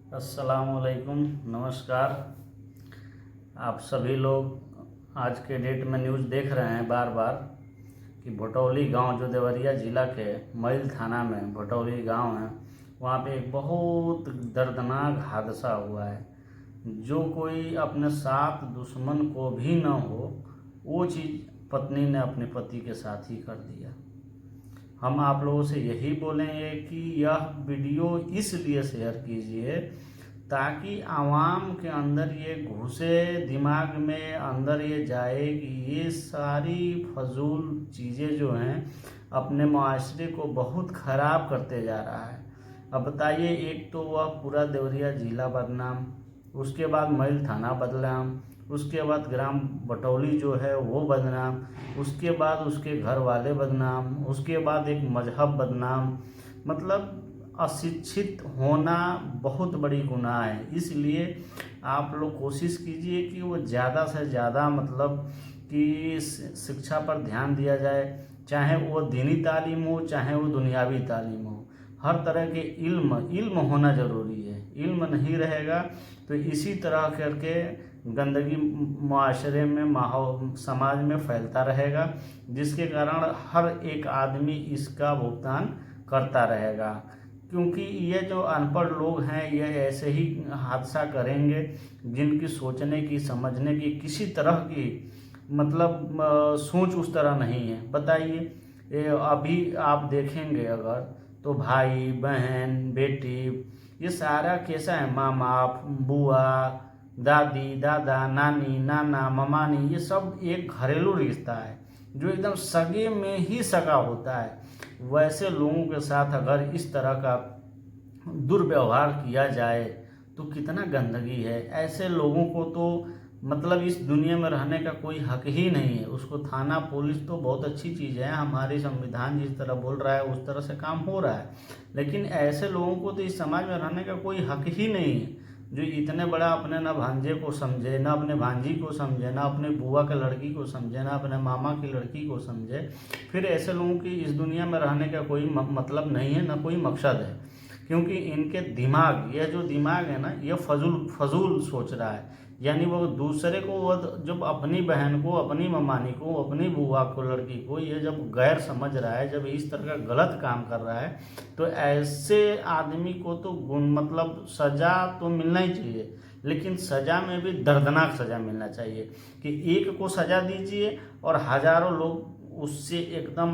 अस्सलामुअलैकुम, नमस्कार। आप सभी लोग आज के डेट में न्यूज़ देख रहे हैं बार बार कि भटौली गांव, जो देवरिया ज़िला के मैल थाना में भटौली गांव है, वहां पे एक बहुत दर्दनाक हादसा हुआ है। जो कोई अपने साथ दुश्मन को भी न हो, वो चीज़ पत्नी ने अपने पति के साथ ही कर दिया। हम आप लोगों से यही बोलेंगे कि यह वीडियो इसलिए शेयर कीजिए ताकि आवाम के अंदर ये घुसे, दिमाग में अंदर ये जाए कि ये सारी फजूल चीज़ें जो हैं अपने माशरे को बहुत ख़राब करते जा रहा है। अब बताइए, एक तो वह पूरा देवरिया ज़िला बदनाम, उसके बाद मैल थाना बदनाम, उसके बाद ग्राम भटौली जो है वो बदनाम, उसके बाद उसके घर वाले बदनाम, उसके बाद एक मजहब बदनाम। मतलब अशिक्षित होना बहुत बड़ी गुनाह है। इसलिए आप लोग कोशिश कीजिए कि वो ज़्यादा से ज़्यादा मतलब कि शिक्षा पर ध्यान दिया जाए, चाहे वो दीनी तालीम हो, चाहे वो दुनियावी तालीम हो। हर तरह के इल्म होना ज़रूरी है। इल्म नहीं रहेगा तो इसी तरह करके गंदगी माशरे में, माहौल, समाज में फैलता रहेगा, जिसके कारण हर एक आदमी इसका भुगतान करता रहेगा। क्योंकि ये जो अनपढ़ लोग हैं ये ऐसे ही हादसा करेंगे जिनकी सोचने की, समझने की किसी तरह की मतलब सोच उस तरह नहीं है। बताइए, अभी आप देखेंगे अगर तो भाई बहन, बेटी, ये सारा कैसा है, मामा, बुआ, दादी, दादा, नानी, नाना, ममानी, ये सब एक घरेलू रिश्ता है जो एकदम सगे में ही सगा होता है। वैसे लोगों के साथ अगर इस तरह का दुर्व्यवहार किया जाए तो कितना गंदगी है। ऐसे लोगों को तो मतलब इस दुनिया में रहने का कोई हक ही नहीं है। उसको थाना पुलिस तो बहुत अच्छी चीज़ है, हमारी संविधान जिस तरह बोल रहा है उस तरह से काम हो रहा है, लेकिन ऐसे लोगों को तो इस समाज में रहने का कोई हक ही नहीं है जो इतने बड़ा अपने ना भांजे को समझे, ना अपने भांजी को समझे, ना अपने बुआ के लड़की को समझे, ना अपने मामा की लड़की को समझे। फिर ऐसे लोगों की इस दुनिया में रहने का कोई मतलब नहीं है, ना कोई मकसद है। क्योंकि इनके दिमाग, यह जो दिमाग है ना, यह फजूल सोच रहा है। यानी वो दूसरे को, वो जब अपनी बहन को, अपनी ममानी को, अपनी बुआ को, लड़की को ये जब गैर समझ रहा है, जब इस तरह का गलत काम कर रहा है, तो ऐसे आदमी को तो मतलब सज़ा तो मिलना ही चाहिए, लेकिन सज़ा में भी दर्दनाक सज़ा मिलना चाहिए कि एक को सज़ा दीजिए और हज़ारों लोग उससे एकदम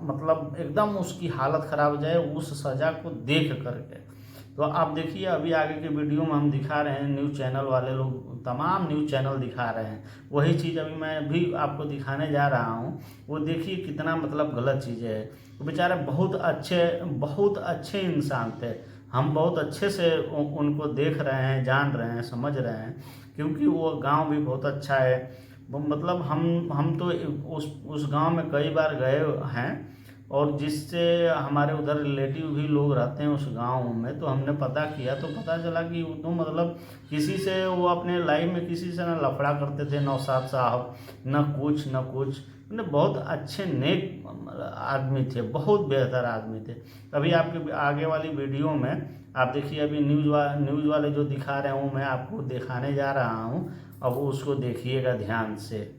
मतलब एकदम उसकी हालत ख़राब हो जाए उस सज़ा को देख करके। तो आप देखिए, अभी आगे के वीडियो में हम दिखा रहे हैं, न्यूज़ चैनल वाले लोग, तमाम न्यूज़ चैनल दिखा रहे हैं वही चीज़ अभी मैं भी आपको दिखाने जा रहा हूँ। वो देखिए कितना मतलब गलत चीज़ें है। वो बेचारे बहुत अच्छे इंसान थे, हम बहुत अच्छे से उनको देख रहे हैं, जान रहे हैं, समझ रहे हैं, क्योंकि वो गाँव भी बहुत अच्छा है। मतलब हम तो उस गांव में कई बार गए हैं, और जिससे हमारे उधर रिलेटिव भी लोग रहते हैं उस गांव में, तो हमने पता किया तो पता चला कि वो तो मतलब किसी से, वो अपने लाइफ में किसी से ना लफड़ा करते थे, नौशाद साहब, न कुछ बहुत अच्छे नेक आदमी थे, बहुत बेहतर आदमी थे। अभी आपके आगे वाली वीडियो में आप देखिए, अभी न्यूज़ वाले जो दिखा रहे हैं वो मैं आपको दिखाने जा रहा हूँ, अब उसको देखिएगा ध्यान से।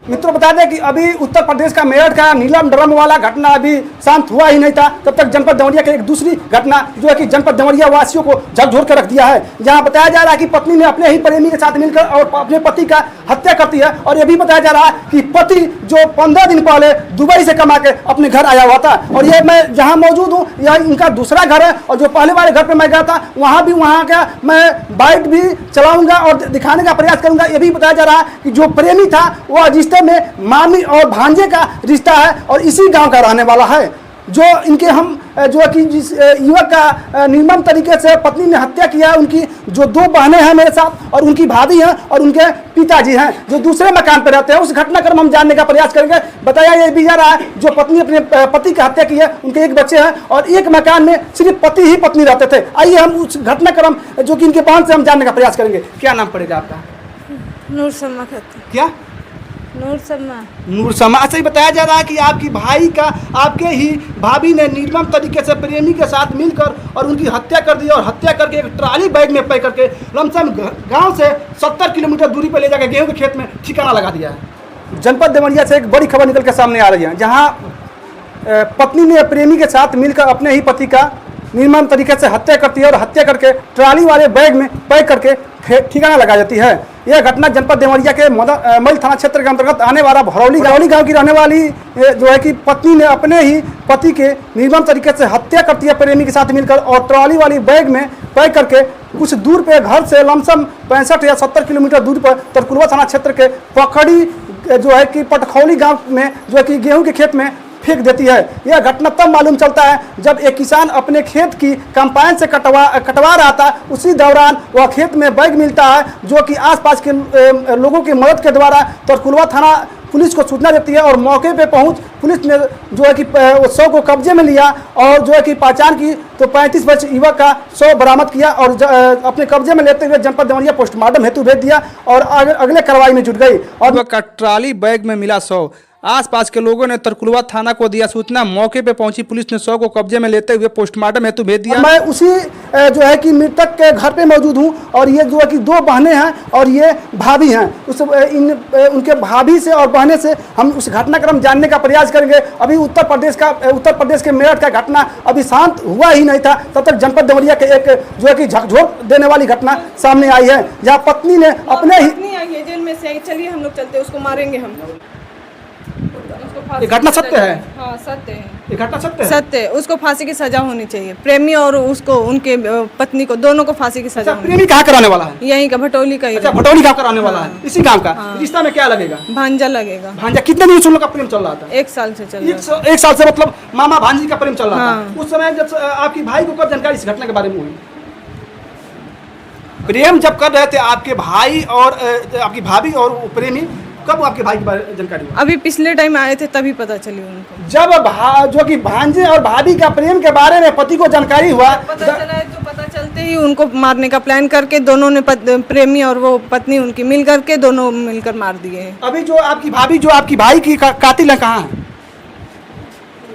मित्रों बता दें कि अभी उत्तर प्रदेश का मेरठ का नीलम ड्रम वाला घटना अभी शांत हुआ ही नहीं था, तब तक जनपद देवरिया की एक दूसरी घटना जो है कि जनपद देवरिया वासियों को झकझोर कर रख दिया है। जहां बताया जा रहा है कि पत्नी ने अपने ही प्रेमी के साथ मिलकर और अपने पति का हत्या कर दी है, और यह भी बताया जा रहा है कि पति जो 15 दिन पहले दुबई से कमा के अपने घर आया हुआ था, और ये मैं जहाँ मौजूद हूँ यह इनका दूसरा घर है, और जो पहले वाले घर पर मैं गया था वहाँ का मैं बाइट भी चलाऊंगा और दिखाने का प्रयास करूंगा। ये भी बताया जा रहा है कि जो प्रेमी था वो रिश्ते में मामी और भांजे का रिश्ता है और इसी गांव का रहने वाला है। जो इनके हम जो कि जिस युवक का निर्मम तरीके से पत्नी ने हत्या किया है, उनकी जो 2 बहनें हैं मेरे साथ, और उनकी भाभी हैं, और उनके पिताजी हैं जो दूसरे मकान पर रहते हैं। उस घटनाक्रम हम जानने का प्रयास करेंगे। बताया ये भी जा रहा है जो पत्नी अपने पति की हत्या की है, उनके 1 बच्चे हैं, और एक मकान में सिर्फ पति ही पत्नी रहते थे। आइए हम उस घटनाक्रम जो कि इनके बहन से हम जानने का प्रयास करेंगे। क्या नाम पड़ेगा आपका? नूर सलमा खातून। क्या? नूर समा। अच्छा, ये बताया जा रहा है कि आपकी भाई का आपके ही भाभी ने निर्मम तरीके से प्रेमी के साथ मिलकर और उनकी हत्या कर दी और हत्या करके एक ट्राली बैग में पैक करके लमसम गांव से 70 किलोमीटर दूरी पर ले जाकर गेहूं के खेत में ठिकाना लगा दिया है। जनपद देवरिया से एक बड़ी खबर निकल के सामने आ रही है, जहाँ पत्नी ने प्रेमी के साथ मिलकर अपने ही पति का निर्मम तरीके से हत्या करती है और हत्या करके ट्राली वाले बैग में पैक करके ठिकाना लगा देती है। यह घटना जनपद देवरिया के मईल थाना क्षेत्र के अंतर्गत आने वाला भरौली गांव की रहने वाली जो है कि पत्नी ने अपने ही पति के निर्मम तरीके से हत्या करती है प्रेमी के साथ मिलकर और ट्राली वाली बैग में पैक करके कुछ दूर पे घर से लमसम 65 या 70 किलोमीटर दूर पर तरकुलवा थाना क्षेत्र के पखड़ी जो है कि पटखौली गाँव में जो है कि गेहूँ के खेत में फेंक देती है। यह घटना तब मालूम चलता है जब एक किसान अपने खेत की कंपाइन से कटवा रहा था, उसी दौरान वह खेत में बैग मिलता है जो कि आसपास के लोगों की मदद के द्वारा तरकुलवा थाना पुलिस को सूचना देती है और मौके पे पहुंच पुलिस ने जो है कि शव को कब्जे में लिया और जो है कि पहचान की तो 35 वर्षीय युवक का शव बरामद किया और अपने कब्जे में लेते हुए जनपद देवरिया पोस्टमार्टम हेतु भेज दिया और अगले कार्रवाई में जुट गई। और ट्राली बैग में मिला शव, आसपास के लोगों ने तरकुलवा थाना को दिया सूचना, मौके पे पहुंची पुलिस ने शव को कब्जे में लेते हुए पोस्टमार्टम हेतु भेज दिया। मैं उसी जो है कि मृतक के घर पे मौजूद हूं और ये जो है कि 2 बहनें हैं और ये भाभी हैं। उनके भाभी से और बहने से हम उस घटनाक्रम जानने का प्रयास करेंगे। अभी उत्तर प्रदेश के मेरठ का घटना अभी शांत हुआ ही नहीं था, तब तक जनपद देवरिया के एक जो है कि झकझोर देने वाली घटना सामने आई है, जहाँ पत्नी ने अपने ही जेल में से आई। चलिए हम लोग चलते, उसको मारेंगे हम। ये घटना सत्य है? हाँ सत्य है, ये घटना सत्य है? सत्य है। उसको फांसी की सजा होनी चाहिए, प्रेमी और उसको उनके पत्नी को, दोनों को फांसी की सजा। प्रेमी कहाँ कराने वाला है? यहीं का, भटौली का ही। अच्छा, भटौली गाँव कराने वाला है, इसी गाँव का। रिश्ता में क्या लगेगा? भांजा लगेगा। भांजा। कितने दिन से उन लोग का प्रेम चल रहा था? 1 साल से चल रहा है। 1 साल से, मतलब मामा भांजी का प्रेम चल रहा था। उस समय जब आपकी भाई को कब जानकारी इस घटना के बारे में हुई? प्रेम जब कर रहे थे आपके भाई और आपकी भाभी और प्रेमी, कब आपके भाई की जानकारी हुई? अभी पिछले टाइम आए थे तभी पता चली उनको। जब जो कि भांजे और भाभी का प्रेम के बारे में पति को जानकारी हुआ, पता चला है तो पता चलते ही उनको मारने का प्लान करके दोनों ने प्रेमी और वो पत्नी उनकी मिल करके दोनों मिलकर मार दिए। अभी जो आपकी भाभी जो आपकी भाई की कातिल है कहाँ है?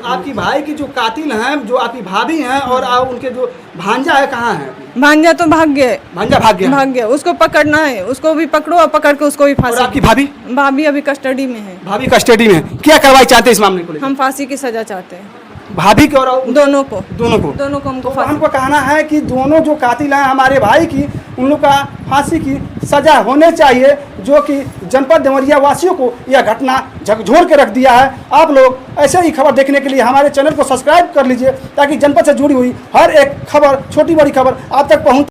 आपकी भाई की जो कातिल हैं, जो आपकी भाभी हैं और उनके जो भांजा है कहाँ है? भांजा तो भाग गया। भांजा भाग गया। उसको पकड़ना है, उसको भी पकड़ो और पकड़ के उसको भी फांसी। और आपकी भाभी? भाभी अभी कस्टडी में है। भाभी कस्टडी में। क्या कार्रवाई चाहते हैं इस मामले को लेकर? हम फांसी की सजा चाहते हैं, भाभी को और दोनों को हमको हमको कहना है कि दोनों जो कातिल हैं हमारे भाई की, उन लोग का फांसी की सजा होने चाहिए, जो कि जनपद देवरिया वासियों को यह घटना झकझोर के रख दिया है। आप लोग ऐसे ही खबर देखने के लिए हमारे चैनल को सब्सक्राइब कर लीजिए, ताकि जनपद से जुड़ी हुई हर एक खबर, छोटी बड़ी खबर आप तक पहुँच